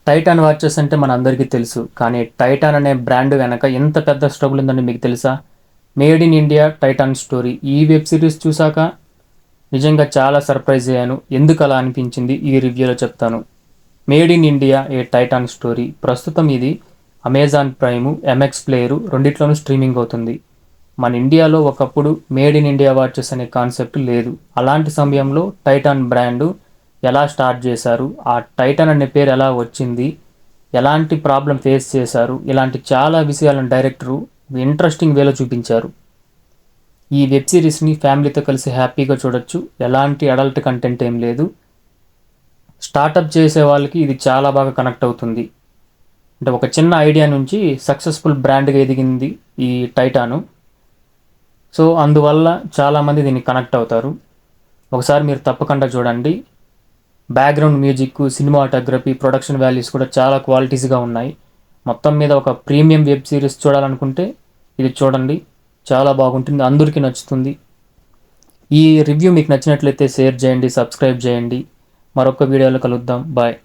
Titan watches అంటే మన అందరికీ తెలుసు. కానీ టైటాన్ అనే బ్రాండ్ వెనక ఎంత పెద్ద స్ట్రగుల్ ఉందని మీకు తెలుసా? Made in India Titan story. ఈ వెబ్ సిరీస్ చూసాక నిజంగా చాలా సర్ప్రైజ్ అయ్యాను. ఎందుకు అలా అనిపించింది ఈ రివ్యూలో చెప్తాను. Made in India a Titan story. ప్రస్తుతం ఇది అమెజాన్ ప్రైము, ఎంఎక్స్ ప్లేయరు రెండిట్లోనూ స్ట్రీమింగ్ అవుతుంది. మన ఇండియాలో ఒకప్పుడు మేడ్ ఇన్ ఇండియా వాచెస్ అనే కాన్సెప్ట్ లేదు. అలాంటి సమయంలో టైటాన్ బ్రాండు ఎలా స్టార్ట్ చేశారు, ఆ టైటాన్ అనే పేరు ఎలా వచ్చింది, ఎలాంటి ప్రాబ్లం ఫేస్ చేశారు, ఇలాంటి చాలా విషయాలను డైరెక్టరు ఇంట్రెస్టింగ్ వేలో చూపించారు. ఈ వెబ్ సిరీస్ని ఫ్యామిలీతో కలిసి హ్యాపీగా చూడొచ్చు. ఎలాంటి అడల్ట్ కంటెంట్ ఏం లేదు. స్టార్టప్ చేసే వాళ్ళకి ఇది చాలా బాగా కనెక్ట్ అవుతుంది. అంటే ఒక చిన్న ఐడియా నుంచి సక్సెస్ఫుల్ బ్రాండ్గా ఎదిగింది ఈ టైటాను. సో అందువల్ల చాలామంది దీన్ని కనెక్ట్ అవుతారు. ఒకసారి మీరు తప్పకుండా చూడండి. Background music, cinematography, production values కూడా చాలా క్వాలిటీస్గా ఉన్నాయి. మొత్తం మీద ఒక ప్రీమియం వెబ్ సిరీస్ చూడాలనుకుంటే ఇది చూడండి. చాలా బాగుంటుంది, అందరికీ నచ్చుతుంది. ఈ రివ్యూ మీకు నచ్చినట్లయితే షేర్ చేయండి, సబ్స్క్రైబ్ చేయండి. మరొక వీడియోలో కలుద్దాం. బాయ్.